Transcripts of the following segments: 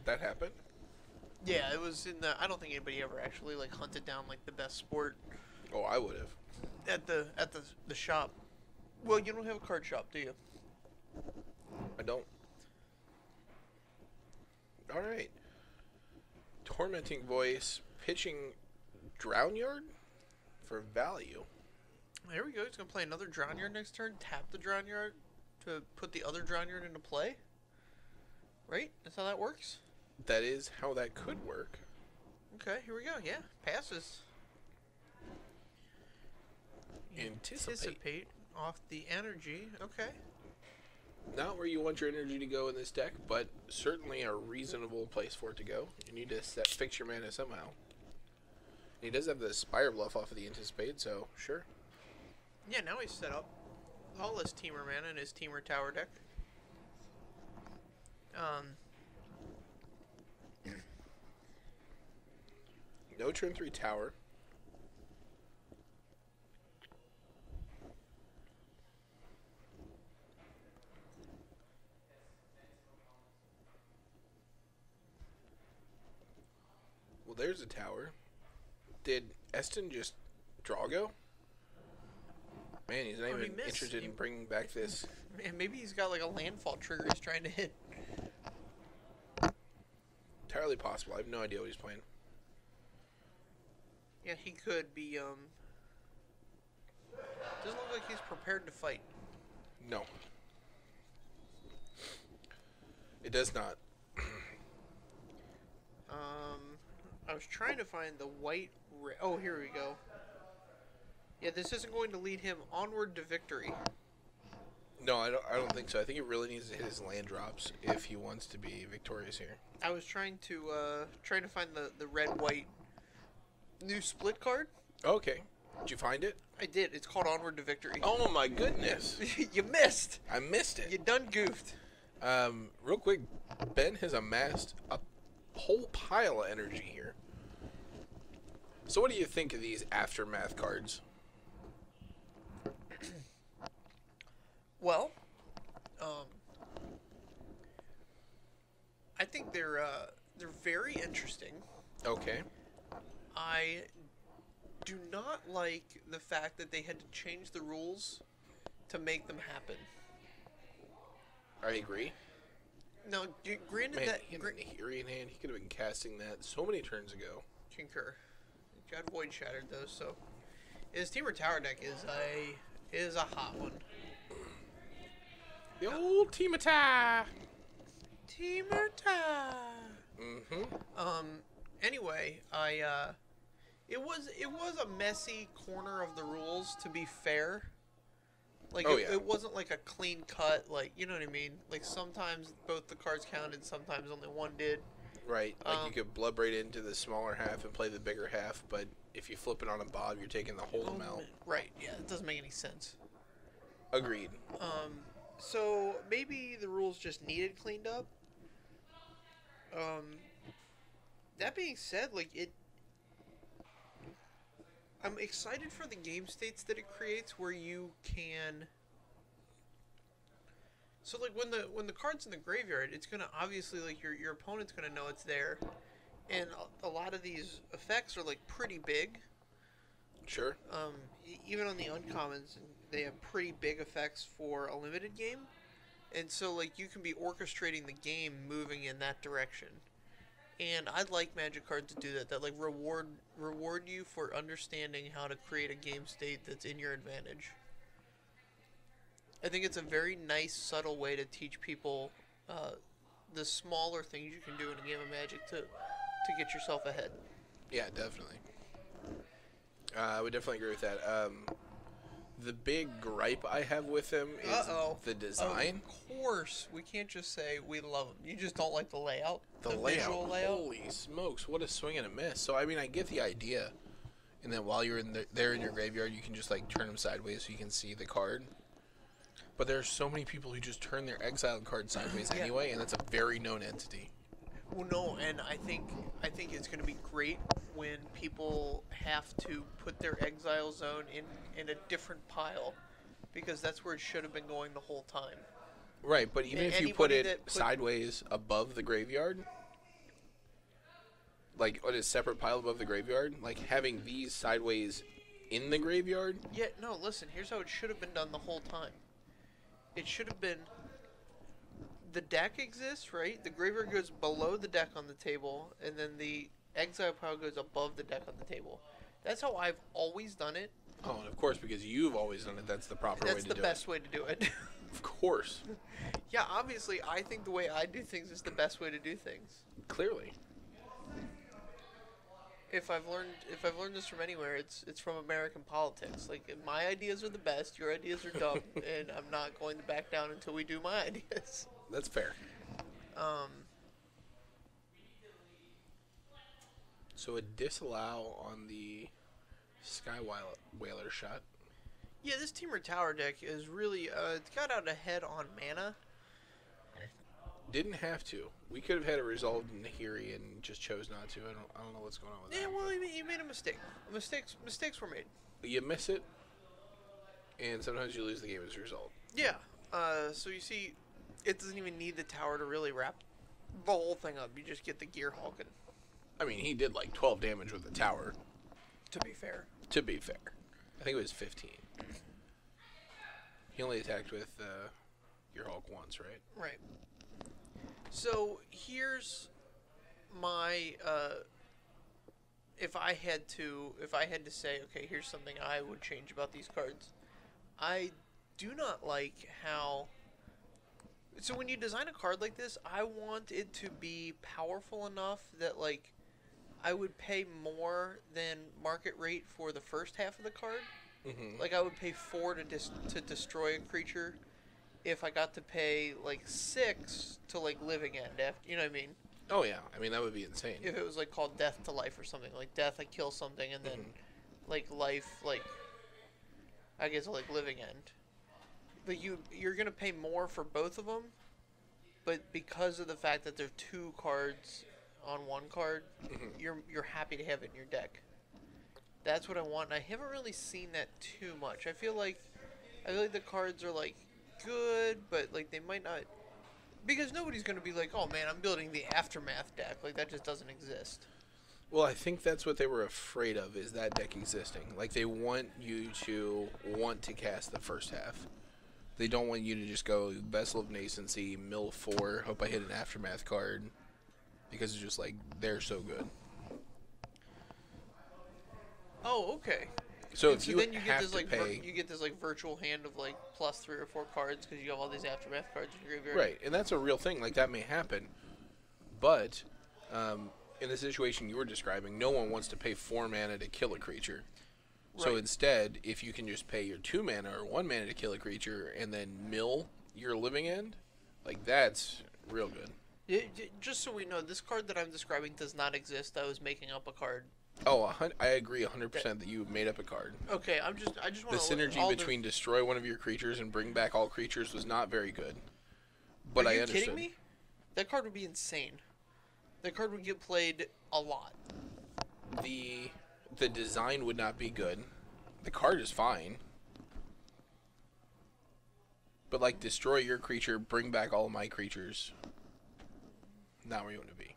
That happened? Yeah, it was in the. I don't think anybody ever actually like hunted down like the best sport Oh, I would have. at the shop. Well, you don't have a card shop, do you? I don't. All right. Tormenting Voice, pitching Drown Yard for value. There we go. He's gonna play another Drown Yard next turn. Tap the Drown Yard to put the other Drown Yard into play. Right? That's how that works. That is how that could work. Okay, here we go. Yeah, passes. Anticipate. Off the energy. Okay. Not where you want your energy to go in this deck, but certainly a reasonable place for it to go. You need to fix your mana somehow. He does have the Spire Bluff off of the Anticipate, so sure. Yeah, now he's set up all his Temur mana in his Temur Tower deck. No turn 3 tower. Well, there's a tower. Did Eston just draw go? Man, he's not even interested in bringing back this. Man, maybe he's got like a landfall trigger he's trying to hit. Entirely possible. I have no idea what he's playing. Yeah, he could be, doesn't look like he's prepared to fight. No. It does not. I was trying to find the white... Oh, here we go. Yeah, this isn't going to lead him onward to victory. No, I don't think so. I think he really needs to hit his land drops if he wants to be victorious here. I was trying to find the red-white new split card. Okay. Did you find it? I did. It's called Onward to Victory. Oh my goodness. You missed. I missed it. You done goofed. Real quick, Ben has amassed a whole pile of energy here. So what do you think of these Aftermath cards? Well, I think they're very interesting. Okay. I do not like the fact that they had to change the rules to make them happen. I agree. Now, granted Man, that... he had an Ethereum hand. He could have been casting that so many turns ago. Concur. Got Void Shattered, though, so... His Temur Tower deck is a hot one. The old Timata! Timata! Mm-hmm. Anyway, it was a messy corner of the rules, to be fair. Like, it wasn't like a clean cut, like, you know what I mean? Like, sometimes both the cards counted, sometimes only one did. Right, like you could Bloodbraid into the smaller half and play the bigger half, but if you flip it on a Bob, you're taking the whole amount. Right, yeah, it doesn't make any sense. Agreed. So maybe the rules just needed cleaned up. That being said, like, I'm excited for the game states that it creates where you can... So, like, when the card's in the graveyard, it's going to obviously, like, your opponent's going to know it's there. And a lot of these effects are, like, pretty big. Sure. Even on the uncommons, they have pretty big effects for a limited game. And so, like, you can be orchestrating the game moving in that direction. And I'd like Magic cards to do that like, reward you for understanding how to create a game state that's in your advantage. I think it's a very nice, subtle way to teach people the smaller things you can do in a game of Magic to get yourself ahead. Yeah, definitely. I would definitely agree with that. The big gripe I have with him is the design. Of course, we can't just say we love him. You just don't like the layout. The visual layout. Holy smokes, what a swing and a miss. So, I mean, I get the idea. And then while you're there in your graveyard, you can just, like, turn them sideways so you can see the card. But there are so many people who just turn their exiled card sideways anyway, and that's a very known entity. Well, no, and I think it's going to be great when people have to put their exile zone in a different pile, because that's where it should have been going the whole time. Right, but even if you put it sideways above the graveyard, like on a separate pile above the graveyard, like having these sideways in the graveyard. Yeah, no, listen, here's how it should have been done the whole time. It should have been, the deck exists, right? The graveyard goes below the deck on the table, and then the exile pile goes above the deck on the table. That's how I've always done it. Oh, and of course, because you've always done it, that's the proper way to do it. That's the best way to do it. Of course. Yeah, obviously, I think the way I do things is the best way to do things. Clearly. If I've learned this from anywhere, it's from American politics. Like, my ideas are the best, your ideas are dumb, and I'm not going to back down until we do my ideas. That's fair. So a disallow on the Sky Whaler shot. Yeah, this Temur Tower deck is really it's got out ahead on mana. Didn't have to. We could have had a resolved Nahiri and just chose not to. I don't know what's going on with that. Yeah, well, you made a mistake. Mistakes were made. You miss it, and sometimes you lose the game as a result. Yeah. So you see, it doesn't even need the tower to really wrap the whole thing up. You just get the Gear Hulkin. I mean, he did like 12 damage with the tower. To be fair. I think it was 15. He only attacked with your Hulk once, right? Right. So here's my if I had to say, okay, here's something I would change about these cards. I do not like how. So when you design a card like this, I want it to be powerful enough that like I would pay more than market rate for the first half of the card. Mm-hmm. Like I would pay 4 to destroy a creature, if I got to pay like 6 to like living end. After, you know what I mean? Oh yeah, I mean that would be insane. If it was like called death to life or something, like death, I kill something, and then like life, like I guess like living end. But you're gonna pay more for both of them, but because of the fact that they're 2 cards on 1 card, you're happy to have it in your deck. That's what I want. And I haven't really seen that too much. I feel like the cards are like good, but like they might not, because nobody's gonna be like, oh man, I'm building the Aftermath deck. Like that just doesn't exist. Well, I think that's what they were afraid of, is that deck existing. Like they want you to want to cast the first half. They don't want you to just go Vessel of Nascency, mill 4, hope I hit an Aftermath card, because it's just like they're so good. Oh, okay. So and if so you then you have get this to like pay, you get this like virtual hand of like plus 3 or 4 cards because you have all these Aftermath cards in your graveyard. right, and that's a real thing. Like that may happen, but in the situation you were describing, no one wants to pay 4 mana to kill a creature. Right. So instead, if you can just pay your 2 mana or 1 mana to kill a creature and then mill your living end, like that's real good. Just so we know, this card that I'm describing does not exist. I was making up a card. Oh, I agree 100% that you made up a card. Okay, I just want the synergy between destroy one of your creatures and bring back all creatures was not very good. But Are you I understood. kidding me? That card would be insane. That card would get played a lot. The design would not be good. The card is fine. But like destroy your creature, bring back all of my creatures. Not where you want to be.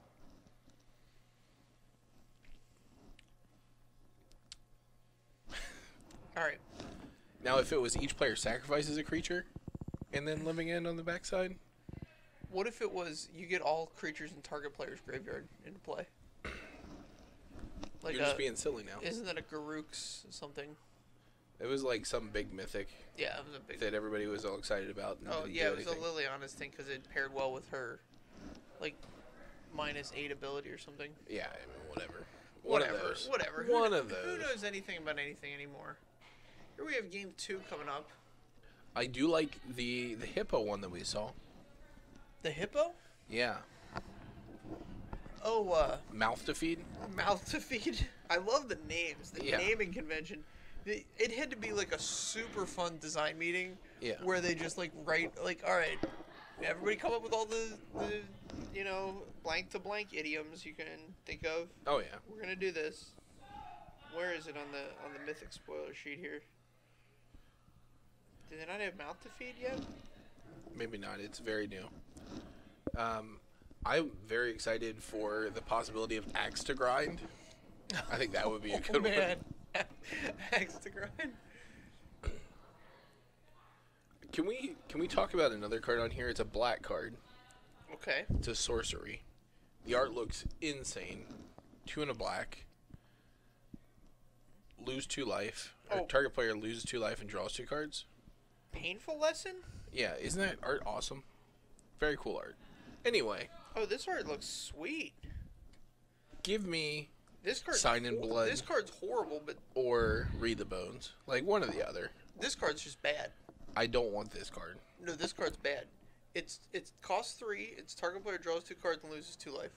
Alright. Now, if it was each player sacrifices a creature and then living end on the backside? What if it was you get all creatures in target player's graveyard into play? Like You're just being silly now. Isn't that a Garruk's something? It was like some big mythic. Yeah, it was a big that everybody was all excited about. Oh, yeah, it was a Liliana's thing because it paired well with her, like, -8 ability or something. Yeah, I mean, whatever. Whatever. One of those. Who knows anything about anything anymore? Here we have game 2 coming up. I do like the hippo one that we saw. The hippo? Yeah. Oh, Mouth to feed? Mouth to feed. I love the names. The Yeah. naming convention. It had to be like a super fun design meeting. Yeah. Where they just like write like, all right, everybody come up with all the you know, blank to blank idioms you can think of. Oh yeah. We're gonna do this. Where is it on the mythic spoiler sheet here? Do they not have mouth to feed yet? Maybe not. It's very new. I'm very excited for the possibility of axe to grind. I think that would be a good man. one. Axe to grind. Can we talk about another card on here? It's a black card. Okay. It's a sorcery. The art looks insane. 2 and a black. Lose 2 life. Or target player loses 2 life and draws 2 cards. Painful lesson? Yeah, isn't that art awesome? Very cool art. Anyway. Oh, this art looks sweet. Give me this card. Sign in Blood. This card's horrible, but or Read the Bones. Like one or the other. This card's just bad. I don't want this card. No, this card's bad. It costs 3. Its target player draws 2 cards and loses 2 life.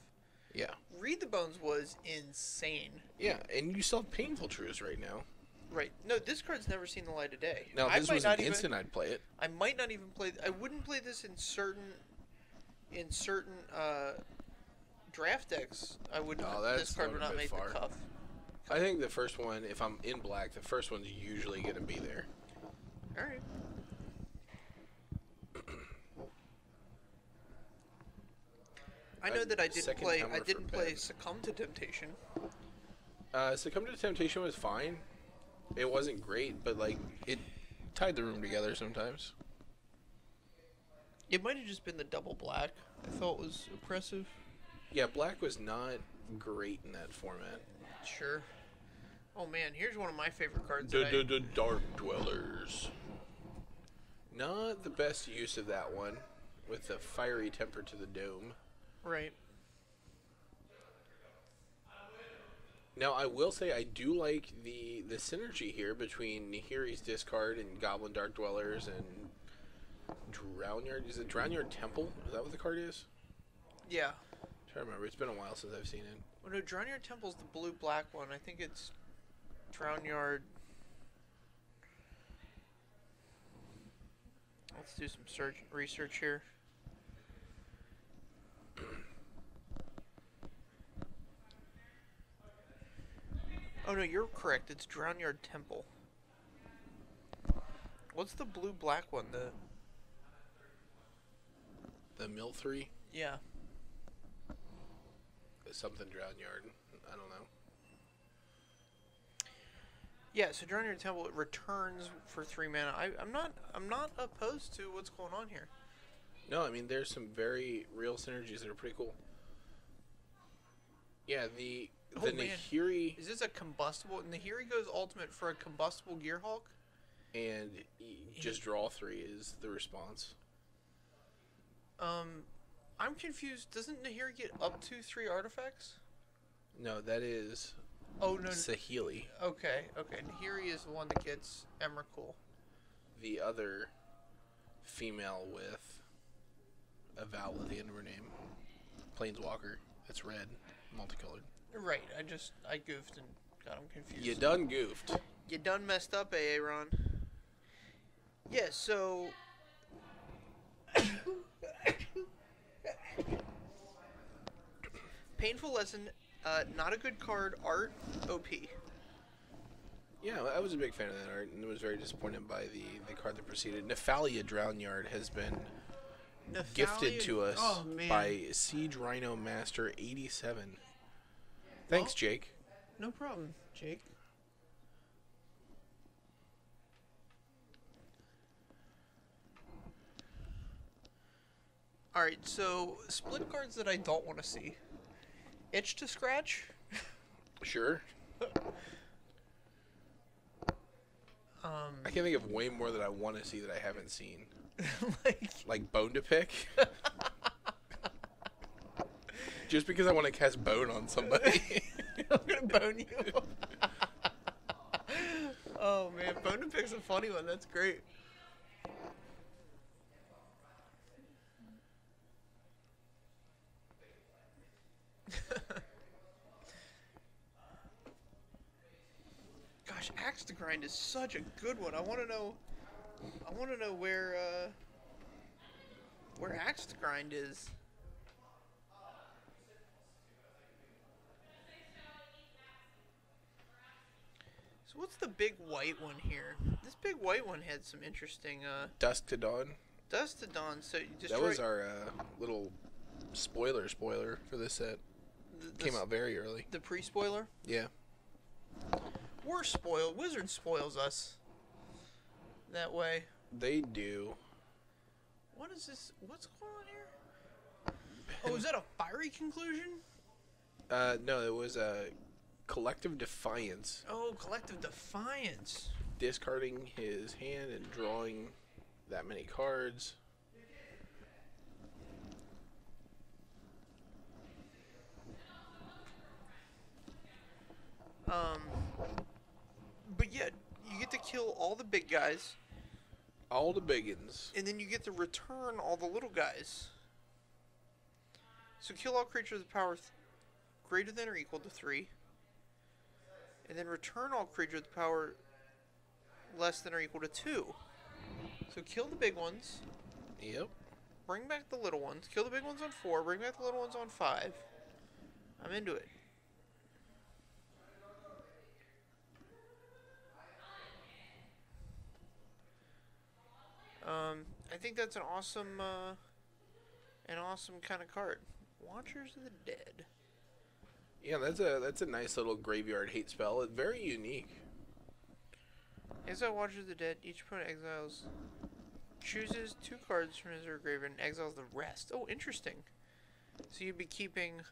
Yeah. Read the Bones was insane. Yeah, and you still have Painful Truths right now. Right. No, this card's never seen the light of day. Now, if this was an instant, I'd play it. I might not even play. I wouldn't play this in certain draft decks. I wouldn't. This card would not make the cuff. I think the first one, if I'm in black, the first one's usually going to be there. All right. I know that I didn't play. I didn't play Succumb to Temptation. Succumb to Temptation was fine. It wasn't great, but like it tied the room together sometimes. It might have just been the double black. I thought was oppressive. Yeah, black was not great in that format. Sure. Oh man, here's one of my favorite cards. The Dark Dwellers. Not the best use of that one, with the fiery temper to the dome. Right. Now, I will say I do like the synergy here between Nahiri's Discard and Goblin Dark Dwellers and Drownyard. Is it Drownyard Temple? Is that what the card is? Yeah. I'm trying to remember. It's been a while since I've seen it. Well, no, Drownyard Temple's the blue-black one. I think it's Drownyard. Let's do some research here. Oh no, you're correct. It's Drownyard Temple. What's the blue-black one? The Mill 3? Yeah. Something Drownyard. I don't know. Yeah, so Drownyard Temple, it returns for 3 mana. I'm not opposed to what's going on here. No, I mean there's some very real synergies that are pretty cool. Yeah, the Nahiri. Is this a combustible? Nahiri goes ultimate for a combustible Gearhulk? And just draw 3 is the response. I'm confused. Doesn't Nahiri get up to 3 artifacts? No, that is Saheeli. Okay. Nahiri is the one that gets Emrakul. The other female with a vowel at the end of her name. Planeswalker. That's red. Multicolored. Right. I goofed and got him confused. You done goofed. You done messed up, Aaron. Yeah, so... Painful Lesson, not a good card. Art, OP. Yeah, I was a big fan of that art, and was very disappointed by the card that preceded. Nephalia Drownyard has been gifted to us by Siege Rhino Master 87. Thanks, Jake. No problem, Jake. Alright, so split cards that I don't want to see. Itch to Scratch? Sure. I can think of way more that I want to see that I haven't seen. like Bone to Pick. Just because I want to cast Bone on somebody. I'm gonna bone you. Oh man, Bone to Pick's a funny one. That's great. Gosh, Axe to Grind is such a good one. I want to know where Axe to Grind is. So what's the big white one here? This big white one had some interesting Dusk to Dawn. Dusk to Dawn. So you destroy... That was our little spoiler for this set. Came out very early. The pre-spoiler? Yeah. We're spoiled. Wizard spoils us that way. They do. What is this? What's going on here? Oh, is that a fiery conclusion? No, it was a collective defiance. Oh, collective defiance. Discarding his hand and drawing that many cards. But yeah, you get to kill all the big guys. All the biggins. And then you get to return all the little guys. So kill all creatures with power greater than or equal to 3. And then return all creatures with power less than or equal to 2. So kill the big ones. Yep. Bring back the little ones. Kill the big ones on 4. Bring back the little ones on 5. I'm into it. I think that's an awesome kind of card. Watchers of the Dead. Yeah, that's a nice little graveyard hate spell. It's very unique. Exile Watchers of the Dead. Each opponent chooses 2 cards from his or her graveyard and exiles the rest. Oh, interesting. So you'd be keeping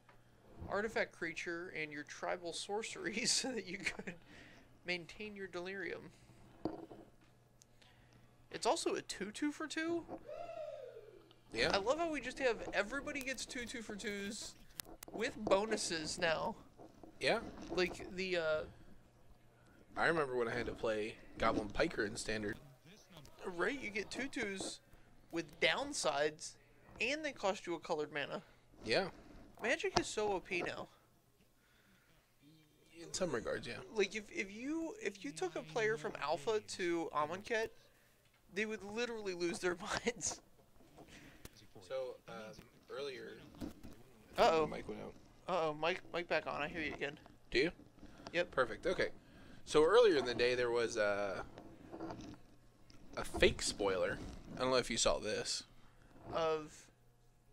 artifact creature and your tribal sorceries so that you could maintain your delirium. It's also a 2/2 for 2. Yeah. I love how we just have everybody gets 2/2 for 2s with bonuses now. Yeah. Like the I remember when I had to play Goblin Piker in Standard. right, you get 2/2s with downsides and they cost you a colored mana. Yeah. Magic is so OP now. In some regards, yeah. Like if you took a player from Alpha to Amonkhet, they would literally lose their minds. So, earlier... Uh-oh. Mike went out. Uh-oh, Mike back on. I hear you again. Do you? Yep. Perfect. Okay. So, earlier in the day, there was a fake spoiler. I don't know if you saw this. Of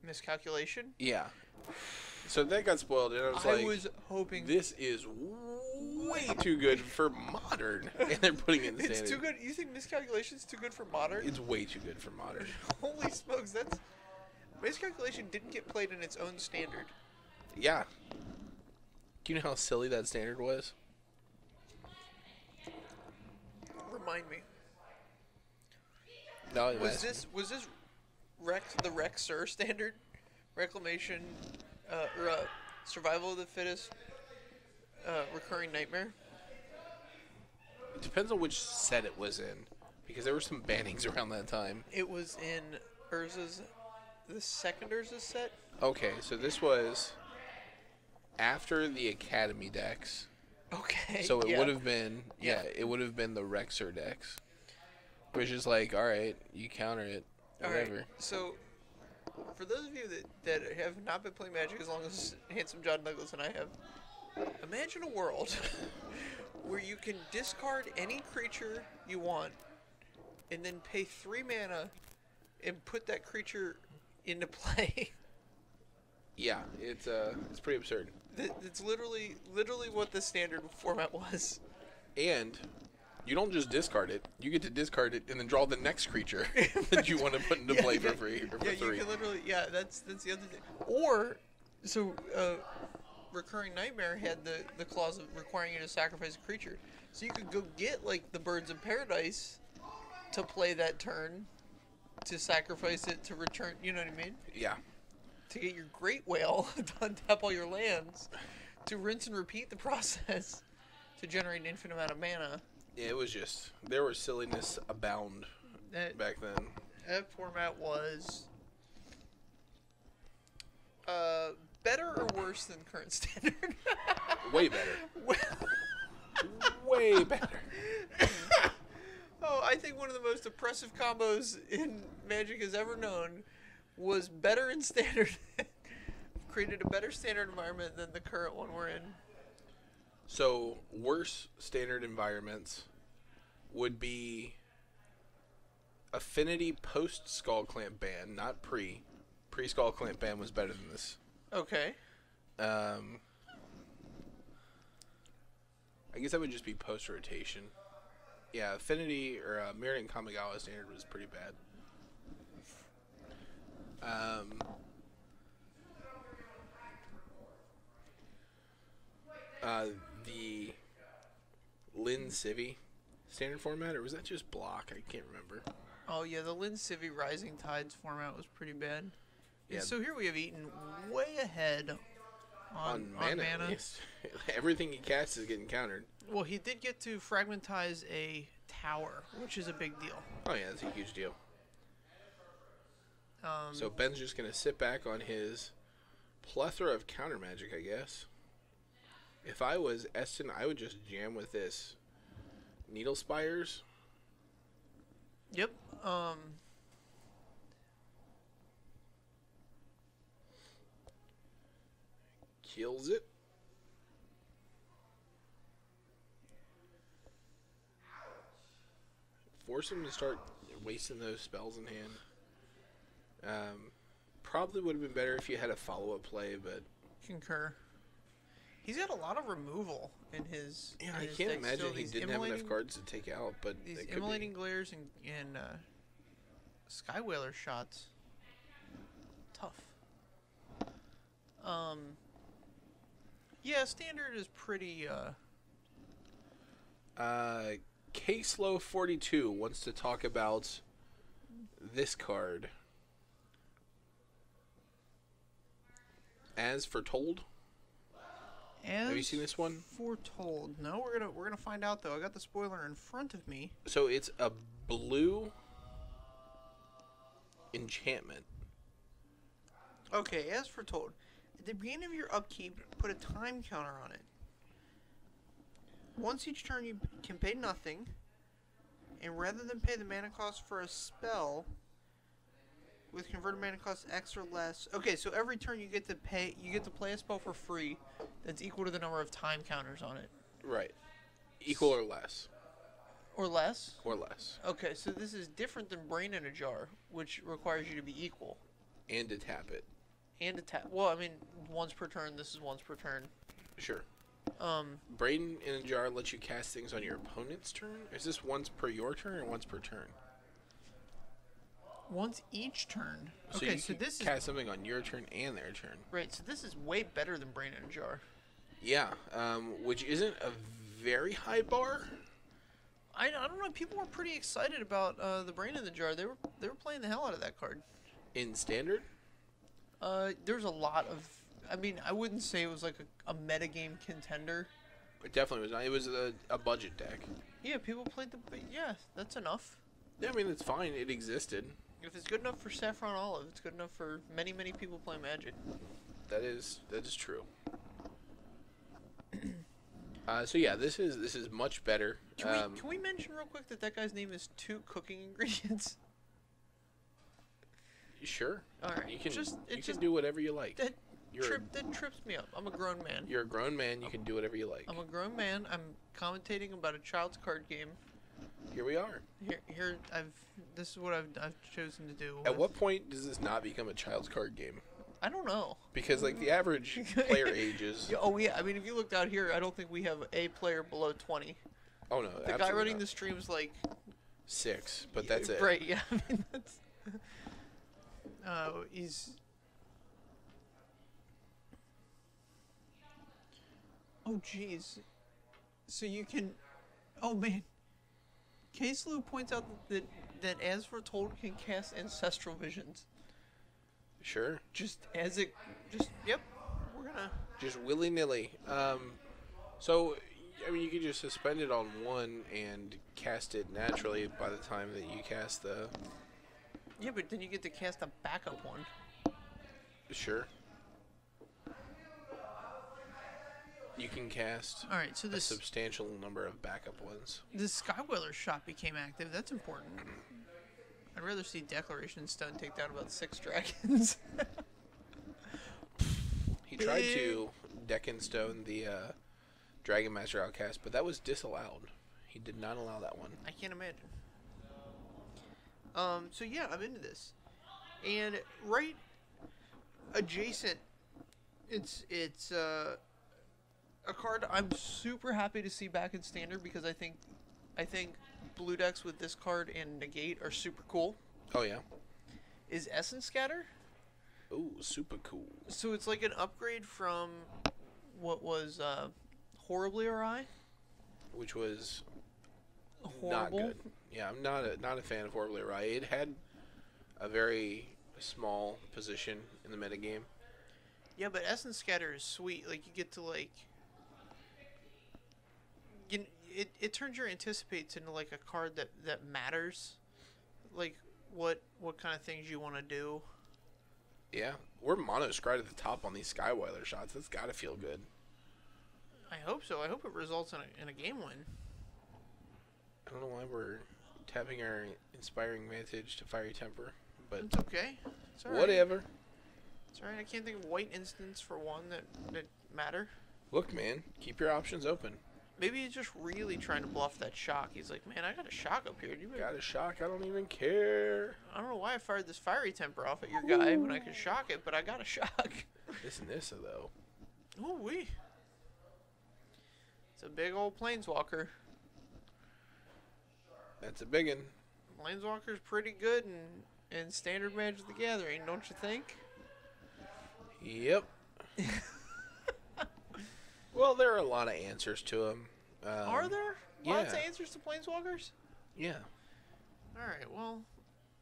miscalculation? Yeah. So, that got spoiled, and I was hoping... This is way too good for Modern. And they're putting it in Standard. It's too good. You think miscalculation's too good for Modern? It's way too good for Modern. Holy smokes, that's... Miscalculation didn't get played in its own Standard. Yeah. Do you know how silly that Standard was? Remind me. No, Was this the Rexer Standard? Reclamation, Survival of the Fittest, Recurring Nightmare? It depends on which set it was in, because there were some bannings around that time. It was in the second Urza's set? Okay, so this was after the Academy decks. Okay. So it would have been, it would have been the Rexer decks. Which is like, alright, you counter it, whatever. Alright, so for those of you that have not been playing Magic as long as Handsome John Douglas and I have, imagine a world where you can discard any creature you want and then pay 3 mana and put that creature into play. Yeah, it's pretty absurd. It's literally what the Standard format was. And you don't just discard it; you get to discard it and then draw the next creature that you want to put into play for free or for 3. You can literally, that's the other thing. Or so Recurring Nightmare had the clause of requiring you to sacrifice a creature, so you could go get like the Birds of Paradise to play that turn, to sacrifice it to return. You know what I mean? Yeah. To get your Great Whale to untap all your lands, to rinse and repeat the process, to generate an infinite amount of mana. Yeah, it was just, there was silliness abound back then. That format was better or worse than current Standard? Way better. Way better. Oh, I think one of the most oppressive combos in Magic has ever known was better in Standard. Created a better Standard environment than the current one we're in. So, worse Standard environments would be Affinity post Skull Clamp ban, not pre Pre-Skull Clamp Bam was better than this. Okay. I guess that would just be post-rotation. Yeah, Affinity or Mirror and Kamigawa standard was pretty bad. The Lin Civi standard format, or was that just block? I can't remember. Oh yeah, the Lin Civi Rising Tides format was pretty bad. Yeah. And so here we have Eaton way ahead on mana. Yes. Everything he casts is getting countered. Well, he did get to fragmentize a tower, which is a big deal. Oh yeah, that's a huge deal. So Ben's just going to sit back on his plethora of counter magic, I guess. If I was Eston, I would just jam with this. Needle Spires. Yep. Kills it. Force him to start wasting those spells in hand. Probably would have been better if you had a follow-up play, but... Concur. He's got a lot of removal in his. Yeah, in I his can't deck imagine still. he These didn't have enough cards to take out, but these it could immolating be. glares and Sky Whaler shots. Tough. Yeah, standard is pretty. K-Slow 42 wants to talk about this card. As Foretold. As Have you seen this one? Foretold. No, we're gonna find out though. I got the spoiler in front of me. So it's a blue enchantment. Okay, as Foretold. At the beginning of your upkeep, put a time counter on it. Once each turn, you can pay nothing, and rather than pay the mana cost for a spell with converted mana cost X or less. Okay, so every turn you get to play a spell for free that's equal to the number of time counters on it. Right. Equal or less. Or less? Or less. Okay, so this is different than Brain in a Jar, which requires you to be equal. And to tap it. And to tap. Well, I mean, once per turn. This is once per turn. Sure. Brain in a Jar lets you cast things on your opponent's turn? Is this once per your turn or once per turn? Once each turn. So okay, you so can this cast something on your turn and their turn. Right, so this is way better than Brain in a Jar. Yeah, which isn't a very high bar. I don't know. People were pretty excited about the Brain in the Jar. They were playing the hell out of that card. In Standard? There's a lot of. I mean, I wouldn't say it was like a metagame contender. It definitely was not. It was a budget deck. Yeah, people played the. Yeah, that's enough. Yeah, I mean, it's fine. It existed. If it's good enough for Saffron Olive, it's good enough for many, many people playing Magic. That is true. So yeah, this is much better. Can we mention real quick that guy's name is 2 cooking ingredients? Sure. All right. You can just do whatever you like. That trips me up. I'm a grown man. You're a grown man. You can do whatever you like. I'm a grown man. I'm commentating about a child's card game. Here we are. This is what I've chosen to do. At what point does this not become a child's card game? I don't know. Because like the average player age is. Oh yeah, I mean if you looked out here, I don't think we have a player below 20. Oh no, the guy running the stream's like 6, but that's it. Right? Yeah, I mean that's. He's. Oh jeez. So you can. Oh man. K-Slew points out that As Foretold can cast Ancestral Visions. Sure. Yep. We're gonna. Just willy-nilly. So, I mean, you could just suspend it on 1 and cast it naturally by the time that you cast the... Yeah, but then you get to cast a backup one. Sure. You can cast a substantial number of backup ones. This Skywhaler shot became active. That's important. I'd rather see Declaration Stone take down about 6 dragons. He tried to Deck and Stone the Dragon Master Outcast, but that was disallowed. He did not allow that one. I can't imagine. So yeah, I'm into this. And adjacent, it's a card I'm super happy to see back in standard because I think blue decks with this card and negate are super cool. Oh yeah. Is Essence Scatter? Ooh, super cool. So it's like an upgrade from what was Horribly Awry. Which was Horrible. not good. Yeah, I'm not a fan of Horribly Awry. It had a very small position in the metagame. Yeah, but Essence Scatter is sweet. Like, you get to, like... It turns your Anticipates into, like, a card that matters. Like, what kind of things you want to do. Yeah, we're mono scryed at the top on these Skyweiler shots. That's got to feel good. I hope so. I hope it results in a game win. I don't know why we're tapping our Inspiring Vantage to Fiery Temper, but It's okay. It's all right. whatever. It's alright. I can't think of white instants for one that matter. Look, man, keep your options open. Maybe he's just really trying to bluff that shock. He's like, man, I got a shock up here. Got a shock, I don't even care. I don't know why I fired this fiery temper off at your guy when I could shock it, but I got a shock. This Nissa, though. Ooh wee. It's a big old planeswalker. That's a big one. Planeswalker's pretty good in standard Magic the Gathering, don't you think? Yep. Well, there are a lot of answers to them. Are there? Yeah. Lots of answers to Planeswalkers? Yeah, Alright, well,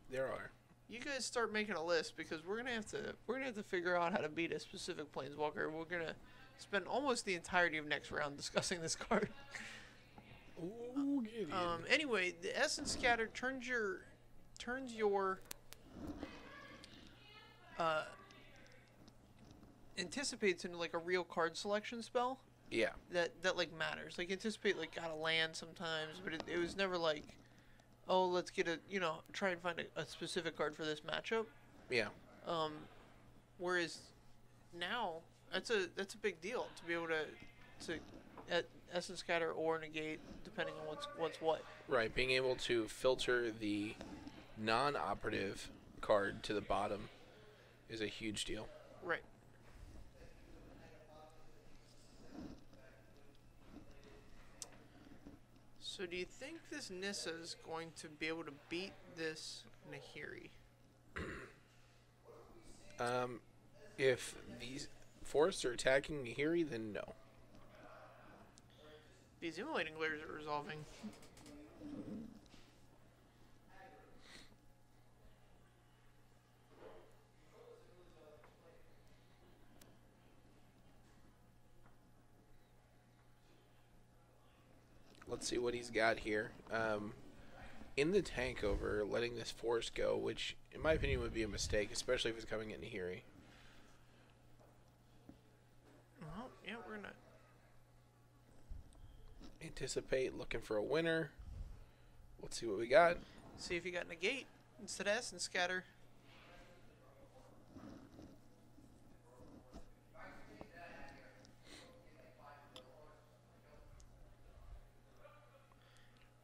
there are. you guys start making a list because we're gonna have to figure out how to beat a specific Planeswalker. We're gonna spend almost the entirety of next round discussing this card. Ooh, Gideon. Anyway, the Essence Scatter turns your Anticipates into like a real card selection spell Yeah. that like matters. Like Anticipate like got a land sometimes, but it was never like, oh, let's get try and find a specific card for this matchup. Yeah. Whereas now that's a big deal to be able to Essence Scatter or negate depending on what's what. Right. Being able to filter the non-operative card to the bottom is a huge deal. Right. So do you think this Nissa is going to be able to beat this Nahiri? If these forests are attacking Nahiri, then no. These immolating layers are resolving. Let's see what he's got here. In the tank over, letting this forest go, which in my opinion would be a mistake, especially if it's coming at Nahiri. Well, yeah, we're gonna Anticipate, looking for a winner. Let's see what we got. see if you got negate instead of Essence Scatter.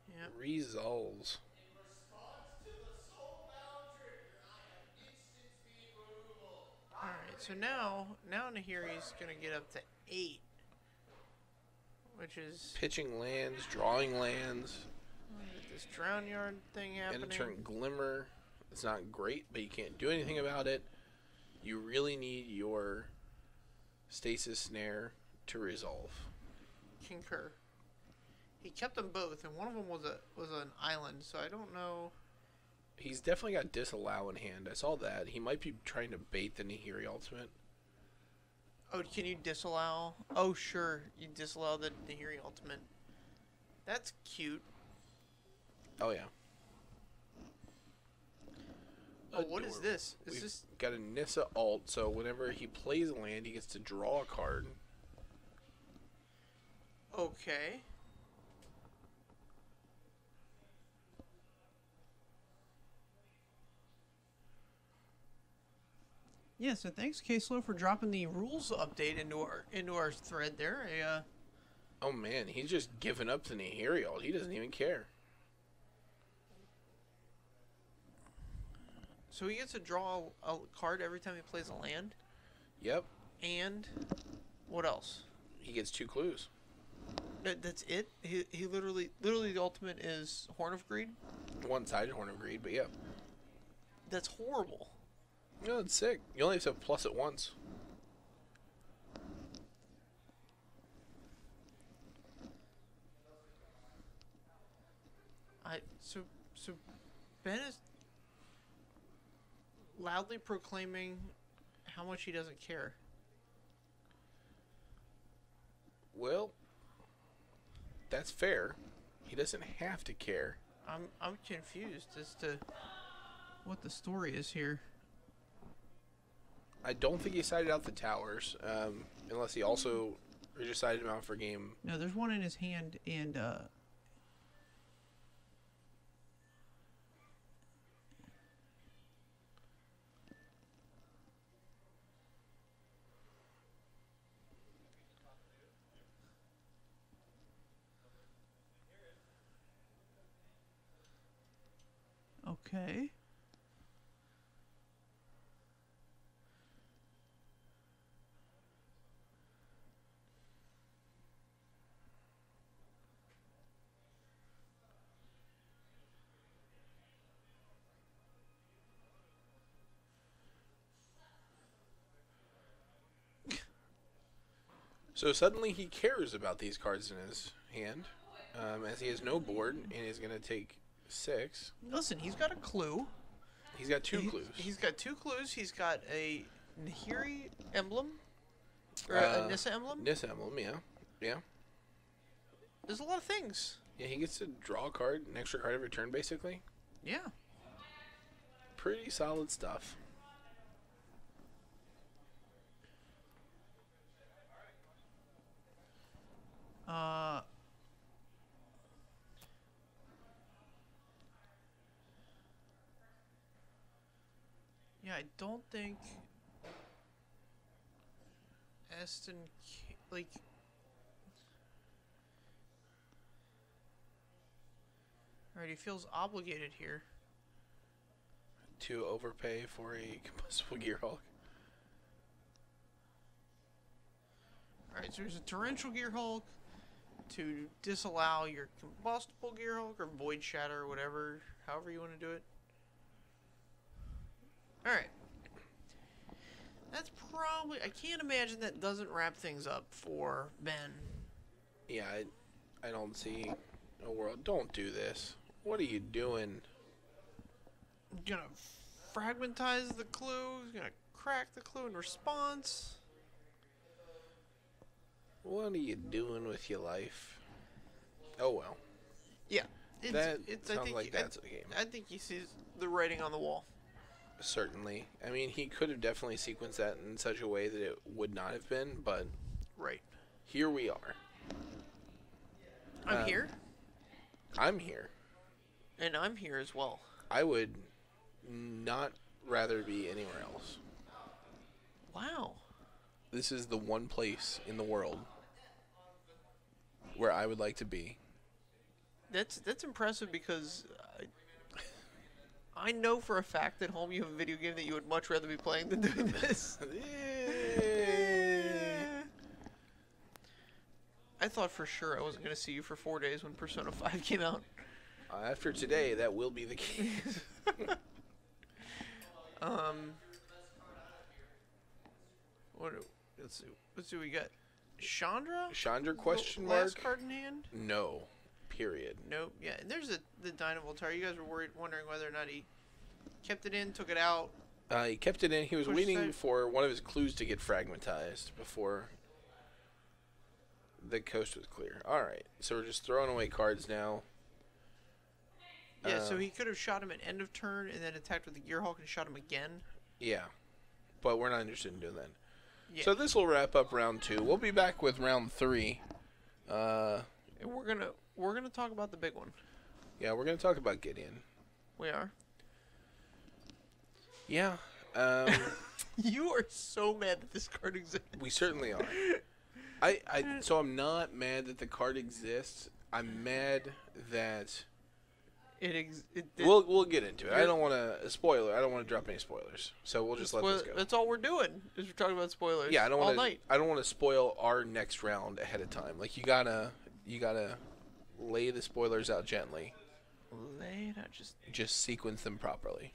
Yep. Resolves. Alright, so now Nahiri's gonna get up to 8. Which is Pitching lands, drawing lands. this Drown Yard thing happening. And turn Glimmer. It's not great, but you can't do anything about it. You really need your Stasis Snare to resolve. Concur. He kept them both, and one of them was an island, so I don't know. He's definitely got Disallow in hand. I saw that. He might be trying to bait the Nahiri ultimate. Oh, can you disallow? Oh, sure. You disallow the Nahiri ultimate. That's cute. Oh, yeah. Oh, what is this? Is We've this... got a Nissa ult, so whenever he plays a land, he gets to draw a card. Okay. Yeah, so thanks, K-Slow, for dropping the rules update into our thread there. Oh, man, he's just giving up to Nahiri ult. He doesn't even care. So he gets to draw a card every time he plays a land? Yep. And what else? He gets 2 clues. That's it? He literally the ultimate is Horn of Greed? One-sided Horn of Greed, but yeah. That's horrible. No, it's sick. You only have to plus it once. So Ben is loudly proclaiming how much he doesn't care. Well, that's fair. He doesn't have to care. I'm confused as to what the story is here. I don't think he sided out the towers, unless he also just sided them out for game. No, there's one in his hand, and okay. So suddenly he cares about these cards in his hand, as he has no board and is going to take 6. Listen, he's got a clue. He's got 2 clues. He's got 2 clues. He's got a Nahiri emblem. Or a Nissa emblem. Nissa emblem, yeah. Yeah. There's a lot of things. Yeah, he gets to draw a card, an extra card every turn, basically. Yeah. Pretty solid stuff. Yeah, I don't think Eston, like, alright, he feels obligated here. To overpay for a combustible Gearhulk. Alright, so there's a Torrential Gearhulk to disallow your combustible Gearhulk or Void Shatter or whatever, however you want to do it. Alright. That's probably... I can't imagine that doesn't wrap things up for Ben. Yeah, I don't see a world. Don't do this. What are you doing? Gonna fragmentize the clue. Gonna crack the clue in response. What are you doing with your life? Oh well. Yeah. That sounds like that's a game. I think he sees the writing on the wall. Certainly. I mean, he could have definitely sequenced that in such a way that it would not have been, but... Right. Here we are. I'm here. I'm here. And I'm here as well. I would not rather be anywhere else. Wow. This is the one place in the world where I would like to be. That's impressive because I know for a fact at home you have a video game that you would much rather be playing than doing this. I thought for sure I wasn't going to see you for 4 days when Persona 5 came out. After today, that will be the case. Let's see what we got. Chandra? Chandra question mark? Last card in hand? No. Period. Nope. Yeah, and there's the Dynavoltar. You guys were wondering whether or not he kept it in, took it out. He kept it in. He was Push waiting side. for one of his clues to get fragmentized before the coast was clear. All right, so we're just throwing away cards now. Yeah, so he could have shot him at end of turn and then attacked with the Gearhulk and shot him again. Yeah, but we're not interested in doing that. Yeah. So this will wrap up round 2. We'll be back with round 3. And we're gonna talk about the big one. Yeah, we're gonna talk about Gideon. We are. Yeah. You are so mad that this card exists. We certainly are. So I'm not mad that the card exists. I'm mad that It did. We'll get into it. I don't want to spoiler. I don't want to drop any spoilers. So we'll just let this go. That's all we're doing is we're talking about spoilers. Yeah, I don't all want to. night. I don't want to spoil our next round ahead of time. Like you gotta lay the spoilers out gently. Lay it out, just sequence them properly.